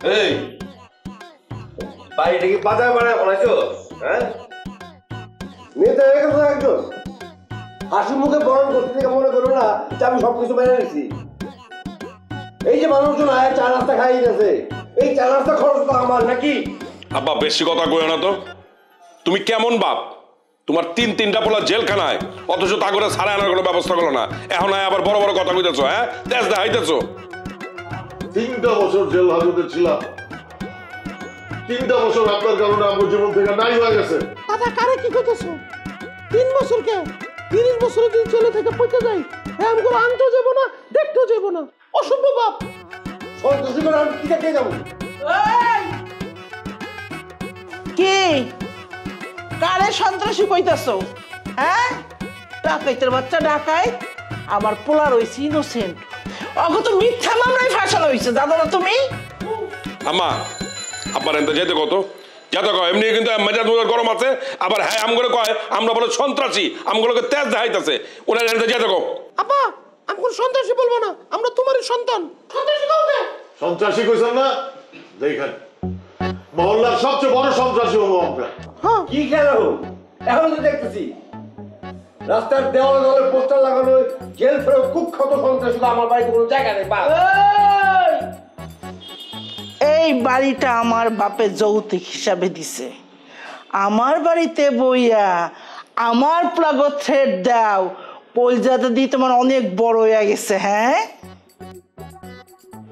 এই বাড়িটা কি বাজার বানায় বলেছো? হ্যাঁ, নেতা হয়ে গেছো একজন, হাসি মুখে বরণ করতে থেকে মনে করো না যে আমি সবকিছু মেনে নিচ্ছি। এই যে মানুষজন আয় চা নাস্তা খাই গেছে, এই চা নাস্তা খরচ তো আমার নাকি? আব্বা বেশি কথা কইও না তো। তুমি কেমন বাপ? তোমার তিনটা পোলা জেলখানায়, অথচ তা করে ছাড়া আনার কোনো ব্যবস্থা করলো না। এখন আবার বড় বড় কথা কইতেছো। হ্যাঁ, দেশ দেখাইতেছো। 3টা বছর জেল হাজতে ছিলাম, 3টা বছর আপনার কারণে আমার জীবন থেকে নাই হয়ে গেছে। দাদা কারে কি কইতেছো? 3 বছর কে 30 বছর দিন চলে থেকে পড়তে যাই, হ্যাঁ আমগুলো আনতেও যাবো না, দেখতেও যাবো না, অসভ্য বাপ। সন্ত্রাসী করে আমি কি দেখে যাবো? কি কারে সন্ত্রাসী কইতাছো? হ্যাঁ, ডাকাইতের বাচ্চা ডাকাই, আমার পোলা রয়েছে ইনোসেন্ট। অগত মিথ্যা মামলায় ফাঁসানো হয়েছে, জানো না তুমি? আম্মা আব্বার এনতে যেতে কত যাতে কয় এমনি কিন্তু মেজাজ গরম আছে। আবার হ্যাঁ আমগুলো কয় আমরা বলে সন্ত্রাসী, আমগুলোকে তেজ দেখাইতেছে। ওনার এনতে যেতে কো। আপা আমি কোন সন্ত্রাসী বলবো না, আমরা তোমারই সন্তান। সন্ত্রাসী কাউকে সন্ত্রাসী কইছেন না? দেখেন মহল্লার সবচেয়ে বড় সন্ত্রাসী হবো আমরা। কি খেলা হোক, এখন তো দেখতেছি রাস্তার দেওয়ালে দেওয়ালে পোস্টার লাগানো, জেল ফেরত কুখ্যাত সন্ত্রাসী। আমার বাড়িতে কোনো জায়গা নেই। এই বাড়িটা আমার বাপের যৌতুক হিসাবে দিছে। আমার বাড়িতে বইয়া আমার প্লাগ থ্রেড দাও, পলজাতে দিয়ে তোমার অনেক বড় হয়ে গেছে। হ্যাঁ,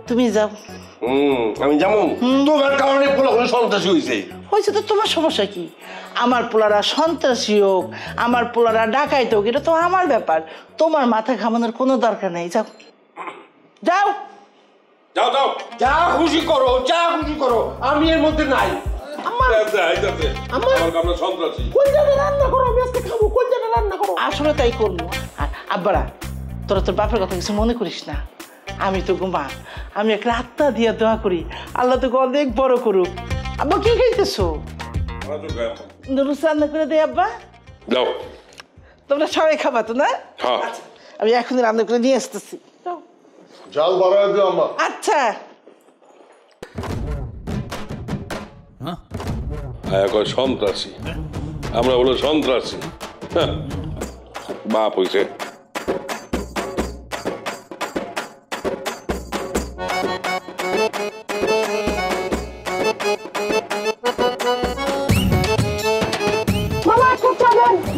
তুমি যাও। আমি যেমন তোমার কারণে পোলা সন্ত্রাসী হয়েছে। হয়েছে তো তোমার সমস্যা কি? আমার পোলারা সন্ত্রাসী হোক, আমার পোলারা ডাকাইতে হোক, এটা তো আমার ব্যাপার। তোমার মাথা ঘামানোর কোনো দরকার নেই। যাও যাও যাও যাও, যা খুশি করো, যা খুশি করো, আমি এর মধ্যে নাই। সন্ত্রাসী কলজাটা রান্না করো, আমি আজকে খাবো। কলজাটা রান্না করো। আসলে তাই করবো। আর আব্বারা, তোরা তোর বাপের কথা কিছু মনে করিস না। আমি তো মা, আমি একটা আত্মা দিয়া দোয়া করি আল্লাহ তোকে অনেক বড় করুক। আব্বা কি খাইতেছো? নুডলস রান্না করে দে আব্বা। যাও, তোমরা সবাই খাবা তো না? হ্যাঁ। আচ্ছা, আমি এখনই রান্না করে নিয়ে আসতেছি। জাল বাড়ায় দিও আম্মা। আচ্ছা। সন্ত্রাসী, আমরা বলো সন্ত্রাসী। বাপ হইছে।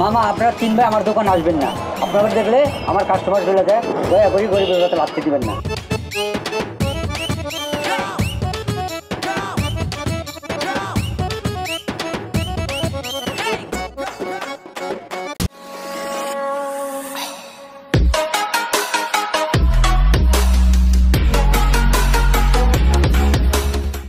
মামা আপনারা 3 ভাই আমার দোকান আসবেন না। আপনারা দেখলে আমার কাস্টমার চলে যায়, দয়া করে গরিবের কথা লাগতে দিবেন না।